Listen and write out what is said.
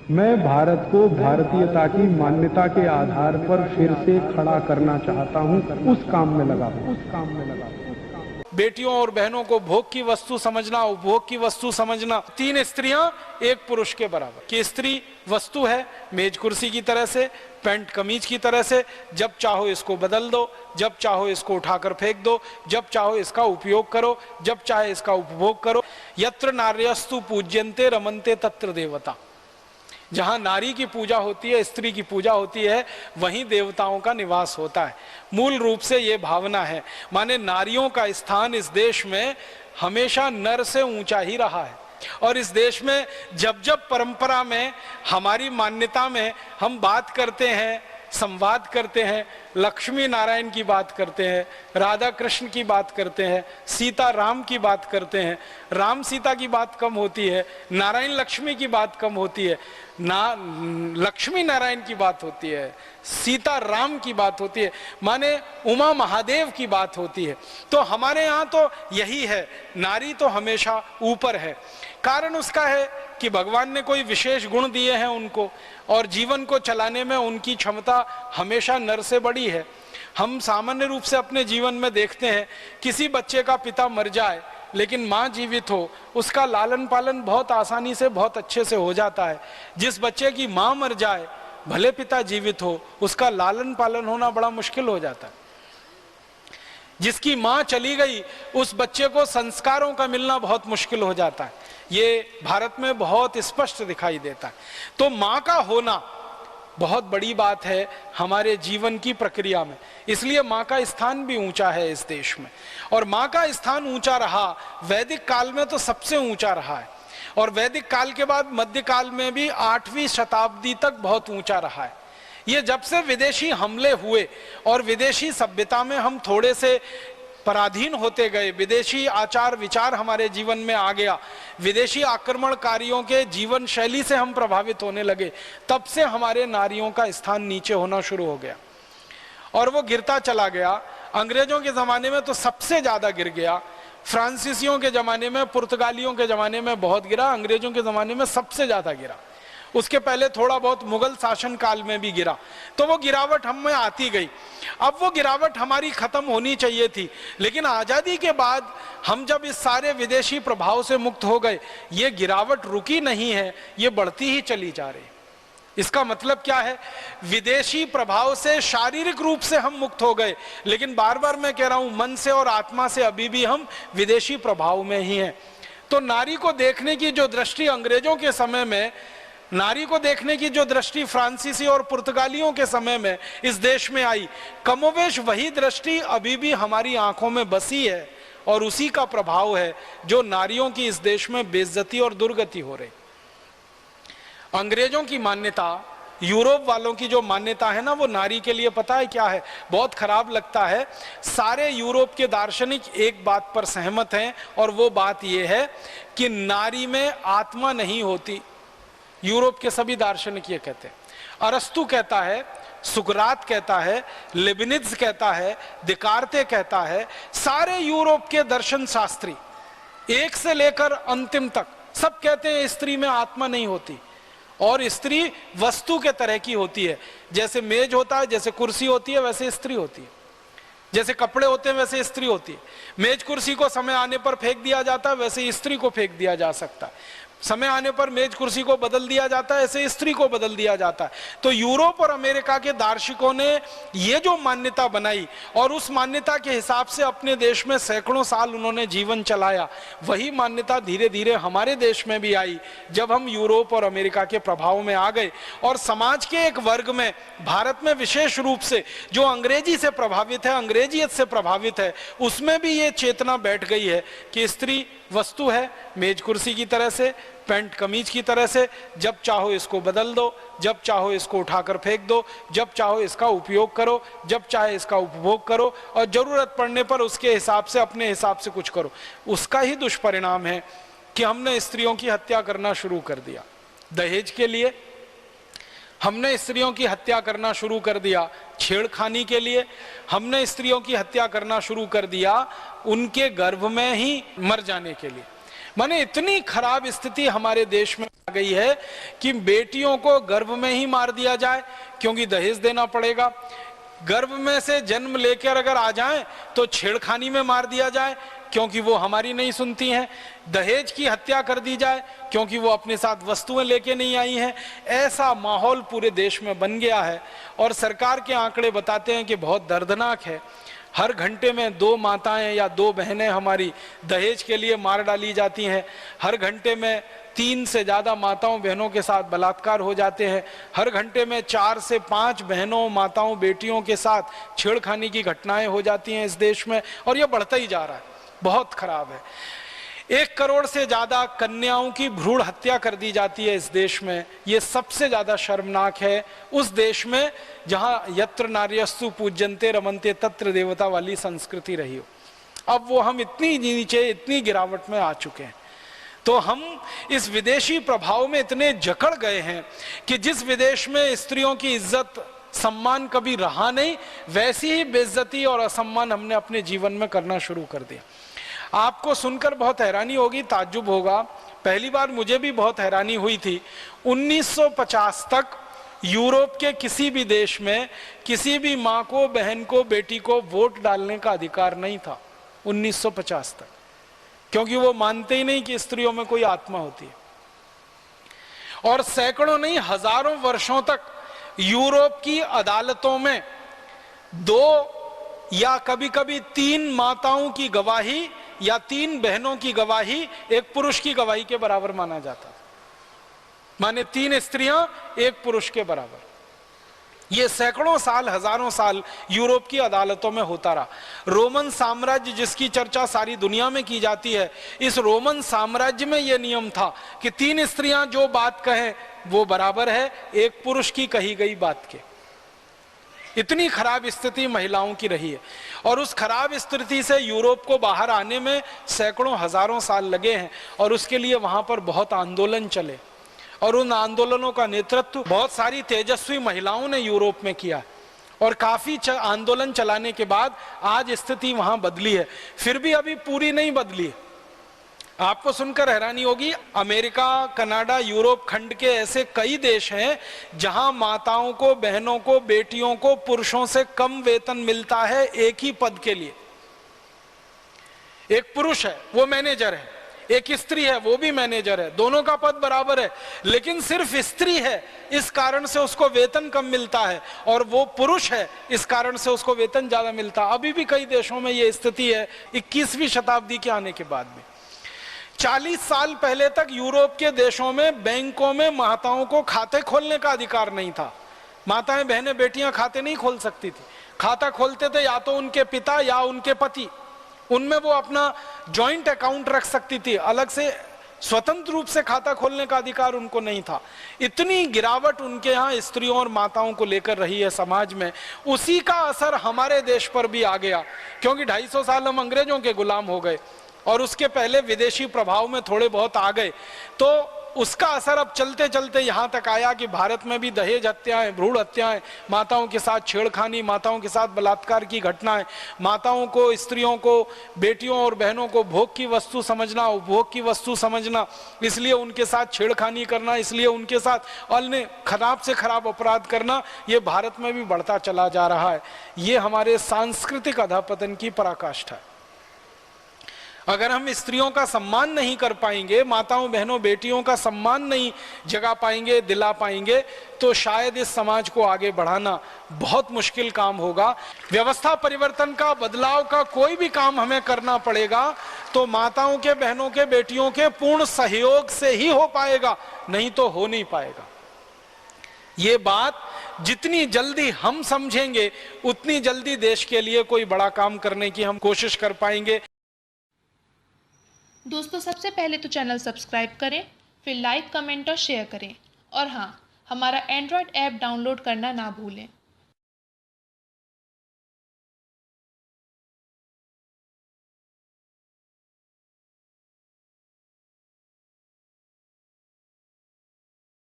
मैं भारत को भारतीयता की मान्यता के आधार पर फिर से खड़ा करना चाहता हूं, उस काम में लगा हूं। बेटियों और बहनों को भोग की वस्तु समझना, उपभोग की वस्तु समझना, 3 स्त्रियां एक पुरुष के बराबर कि स्त्री वस्तु है, मेज कुर्सी की तरह से, पैंट कमीज की तरह से, जब चाहो इसको बदल दो, जब चाहो इसको उठाकर फेंक दो, जब चाहो इसका उपयोग करो, जब चाहे इसका उपभोग करो। यत्र नार्यस्तु पूज्यन्ते रमन्ते तत्र देवता। जहां नारी की पूजा होती है, स्त्री की पूजा होती है, वहीं देवताओं का निवास होता है। मूल रूप से ये भावना है, माने नारियों का स्थान इस देश में हमेशा नर से ऊंचा ही रहा है। और इस देश में जब जब परंपरा में, हमारी मान्यता में हम बात करते हैं, संवाद करते हैं, लक्ष्मी नारायण की बात करते हैं, राधा कृष्ण की बात करते हैं, सीता राम की बात करते हैं, राम सीता की बात कम होती है, नारायण लक्ष्मी की बात कम होती है, लक्ष्मी नारायण की बात होती है, सीता राम की बात होती है, माने उमा महादेव की बात होती है। तो हमारे यहाँ तो यही है, नारी तो हमेशा ऊपर है। कारण उसका है कि भगवान ने कोई विशेष गुण दिए हैं उनको, और जीवन को चलाने में उनकी क्षमता हमेशा नर से बड़ी है। हम सामान्य रूप से अपने जीवन में देखते हैं, किसी बच्चे का पिता मर जाए लेकिन माँ जीवित हो, उसका लालन पालन बहुत आसानी से, बहुत अच्छे से हो जाता है। जिस बच्चे की माँ मर जाए, भले पिता जीवित हो, उसका लालन पालन होना बड़ा मुश्किल हो जाता है। जिसकी माँ चली गई, उस बच्चे को संस्कारों का मिलना बहुत मुश्किल हो जाता है। ये भारत में बहुत स्पष्ट दिखाई देता है। तो माँ का होना बहुत बड़ी बात है हमारे जीवन की प्रक्रिया में, इसलिए माँ का स्थान भी ऊंचा है इस देश में। और माँ का स्थान ऊंचा रहा, वैदिक काल में तो सबसे ऊंचा रहा है, और वैदिक काल के बाद मध्यकाल में भी 8वीं शताब्दी तक बहुत ऊंचा रहा है। ये जब से विदेशी हमले हुए और विदेशी सभ्यता में हम थोड़े से पराधीन होते गए, विदेशी आचार विचार हमारे जीवन में आ गया, विदेशी आक्रमणकारियों के जीवन शैली से हम प्रभावित होने लगे, तब से हमारे नारियों का स्थान नीचे होना शुरू हो गया और वो गिरता चला गया। अंग्रेजों के जमाने में तो सबसे ज्यादा गिर गया, फ्रांसीसियों के जमाने में, पुर्तगालियों के जमाने में बहुत गिरा, अंग्रेजों के जमाने में सबसे ज्यादा गिरा। उसके पहले थोड़ा बहुत मुगल शासन काल में भी गिरा। तो वो गिरावट हम में आती गई। अब वो गिरावट हमारी खत्म होनी चाहिए थी, लेकिन आजादी के बाद हम जब इस सारे विदेशी प्रभाव से मुक्त हो गए, ये गिरावट रुकी नहीं है, ये बढ़ती ही चली जा रही। इसका मतलब क्या है? विदेशी प्रभाव से शारीरिक रूप से हम मुक्त हो गए, लेकिन बार बार मैं कह रहा हूं, मन से और आत्मा से अभी भी हम विदेशी प्रभाव में ही हैं। तो नारी को देखने की जो दृष्टि अंग्रेजों के समय में, नारी को देखने की जो दृष्टि फ्रांसीसी और पुर्तगालियों के समय में इस देश में आई, कमोवेश वही दृष्टि अभी भी हमारी आंखों में बसी है, और उसी का प्रभाव है जो नारियों की इस देश में बेइज्जती और दुर्गति हो रही। अंग्रेजों की मान्यता, यूरोप वालों की जो मान्यता है ना, वो नारी के लिए पता है क्या है? बहुत खराब लगता है। सारे यूरोप के दार्शनिक एक बात पर सहमत हैं, और वो बात ये है कि नारी में आत्मा नहीं होती। यूरोप के सभी दार्शनिक ये कहते हैं। अरस्तु कहता है, सुकरात कहता है, लेबिनिज कहता है, दिकार्ते कहता है, सारे यूरोप के दर्शन शास्त्री एक से लेकर अंतिम तक सब कहते हैं स्त्री में आत्मा नहीं होती, और स्त्री वस्तु के तरह की होती है। जैसे मेज होता है, जैसे कुर्सी होती है, वैसे स्त्री होती है। जैसे कपड़े होते हैं, वैसे स्त्री होती है। मेज कुर्सी को समय आने पर फेंक दिया जाता है, वैसे स्त्री को फेंक दिया जा सकता है। समय आने पर मेज कुर्सी को बदल दिया जाता है, ऐसे स्त्री को बदल दिया जाता है। तो यूरोप और अमेरिका के दार्शनिकों ने ये जो मान्यता बनाई, और उस मान्यता के हिसाब से अपने देश में सैकड़ों साल उन्होंने जीवन चलाया, वही मान्यता धीरे धीरे हमारे देश में भी आई जब हम यूरोप और अमेरिका के प्रभाव में आ गए। और समाज के एक वर्ग में, भारत में विशेष रूप से जो अंग्रेजी से प्रभावित है, अंग्रेजियत से प्रभावित है, उसमें भी ये चेतना बैठ गई है कि स्त्री वस्तु है, मेज कुर्सी की तरह से, पैंट कमीज की तरह से, जब चाहो इसको बदल दो, जब चाहो इसको उठाकर फेंक दो, जब चाहो इसका उपयोग करो, जब चाहे इसका उपभोग करो, और जरूरत पड़ने पर उसके हिसाब से, अपने हिसाब से कुछ करो। उसका ही दुष्परिणाम है कि हमने स्त्रियों की हत्या करना शुरू कर दिया। दहेज के लिए हमने स्त्रियों की हत्या करना शुरू कर दिया, छेड़खानी के लिए हमने स्त्रियों की हत्या करना शुरू कर दिया, उनके गर्भ में ही मर जाने के लिए। माने इतनी खराब स्थिति हमारे देश में आ गई है कि बेटियों को गर्भ में ही मार दिया जाए क्योंकि दहेज देना पड़ेगा, गर्भ में से जन्म लेकर अगर आ जाएं तो छेड़खानी में मार दिया जाए क्योंकि वो हमारी नहीं सुनती हैं, दहेज की हत्या कर दी जाए क्योंकि वो अपने साथ वस्तुएं लेके नहीं आई हैं। ऐसा माहौल पूरे देश में बन गया है और सरकार के आंकड़े बताते हैं कि बहुत दर्दनाक है। हर घंटे में 2 माताएं या 2 बहनें हमारी दहेज के लिए मार डाली जाती हैं। हर घंटे में 3 से ज़्यादा माताओं बहनों के साथ बलात्कार हो जाते हैं। हर घंटे में 4 से 5 बहनों माताओं बेटियों के साथ छेड़खानी की घटनाएं हो जाती हैं इस देश में और यह बढ़ता ही जा रहा है, बहुत खराब है। 1 करोड़ से ज्यादा कन्याओं की भ्रूण हत्या कर दी जाती है इस देश में। ये सबसे ज्यादा शर्मनाक है उस देश में जहां यत्र नार्यस्तु पूज्यन्ते रमन्ते तत्र देवता वाली संस्कृति रही हो। अब वो हम इतनी नीचे, इतनी गिरावट में आ चुके हैं। तो हम इस विदेशी प्रभाव में इतने जकड़ गए हैं कि जिस विदेश में स्त्रियों की इज्जत सम्मान कभी रहा नहीं, वैसी ही बेइज्जती और असम्मान हमने अपने जीवन में करना शुरू कर दिया। आपको सुनकर बहुत हैरानी होगी, ताज्जुब होगा, पहली बार मुझे भी बहुत हैरानी हुई थी। 1950 तक यूरोप के किसी भी देश में किसी भी माँ को, बहन को, बेटी को वोट डालने का अधिकार नहीं था 1950 तक, क्योंकि वो मानते ही नहीं कि स्त्रियों में कोई आत्मा होती है। और सैकड़ों नहीं, हजारों वर्षों तक यूरोप की अदालतों में 2 या कभी कभी 3 माताओं की गवाही या 3 बहनों की गवाही एक पुरुष की गवाही के बराबर माना जाता, माने 3 स्त्रियां 1 पुरुष के बराबर। ये सैकड़ों साल, हजारों साल यूरोप की अदालतों में होता रहा। रोमन साम्राज्य जिसकी चर्चा सारी दुनिया में की जाती है, इस रोमन साम्राज्य में यह नियम था कि 3 स्त्रियां जो बात कहें वो बराबर है 1 पुरुष की कही गई बात के। इतनी खराब स्थिति महिलाओं की रही है और उस खराब स्थिति से यूरोप को बाहर आने में सैकड़ों, हजारों साल लगे हैं और उसके लिए वहां पर बहुत आंदोलन चले और उन आंदोलनों का नेतृत्व बहुत सारी तेजस्वी महिलाओं ने यूरोप में किया और काफी आंदोलन चलाने के बाद आज स्थिति वहां बदली है। फिर भी अभी पूरी नहीं बदली है। आपको सुनकर हैरानी होगी, अमेरिका, कनाडा, यूरोप खंड के ऐसे कई देश हैं जहां माताओं को, बहनों को, बेटियों को पुरुषों से कम वेतन मिलता है एक ही पद के लिए। एक पुरुष है वो मैनेजर है, एक स्त्री है वो भी मैनेजर है, दोनों का पद बराबर है, लेकिन सिर्फ स्त्री है इस कारण से उसको वेतन कम मिलता है और वो पुरुष है इस कारण से उसको वेतन ज्यादा मिलता है। अभी भी कई देशों में ये स्थिति है 21वीं शताब्दी के आने के बाद भी। 40 साल पहले तक यूरोप के देशों में बैंकों में माताओं को खाते खोलने का अधिकार नहीं था। माताएं, बहनें, बेटियां खाते नहीं खोल सकती थी। खाता खोलते थे या तो उनके पिता या उनके पति, उनमें वो अपना जॉइंट अकाउंट रख सकती थी, अलग से स्वतंत्र रूप से खाता खोलने का अधिकार उनको नहीं था। इतनी गिरावट उनके यहाँ स्त्रियों और माताओं को लेकर रही है समाज में। उसी का असर हमारे देश पर भी आ गया, क्योंकि 250 साल हम अंग्रेजों के गुलाम हो गए और उसके पहले विदेशी प्रभाव में थोड़े बहुत आ गए, तो उसका असर अब चलते चलते यहाँ तक आया कि भारत में भी दहेज हत्याएं, भ्रूण हत्याएं, माताओं के साथ छेड़खानी, माताओं के साथ बलात्कार की घटनाएं, माताओं को, स्त्रियों को, बेटियों और बहनों को भोग की वस्तु समझना, उपभोग की वस्तु समझना, इसलिए उनके साथ छेड़खानी करना, इसलिए उनके साथ अन्य खराब से खराब अपराध करना, ये भारत में भी बढ़ता चला जा रहा है। ये हमारे सांस्कृतिक अधःपतन की पराकाष्ठा है। अगर हम स्त्रियों का सम्मान नहीं कर पाएंगे, माताओं, बहनों, बेटियों का सम्मान नहीं जगा पाएंगे, दिला पाएंगे, तो शायद इस समाज को आगे बढ़ाना बहुत मुश्किल काम होगा। व्यवस्था परिवर्तन का, बदलाव का कोई भी काम हमें करना पड़ेगा तो माताओं के, बहनों के, बेटियों के पूर्ण सहयोग से ही हो पाएगा, नहीं तो हो नहीं पाएगा। ये बात जितनी जल्दी हम समझेंगे उतनी जल्दी देश के लिए कोई बड़ा काम करने की हम कोशिश कर पाएंगे। दोस्तों, सबसे पहले तो चैनल सब्सक्राइब करें, फिर लाइक, कमेंट और शेयर करें और हाँ, हमारा एंड्रॉयड ऐप डाउनलोड करना ना भूलें।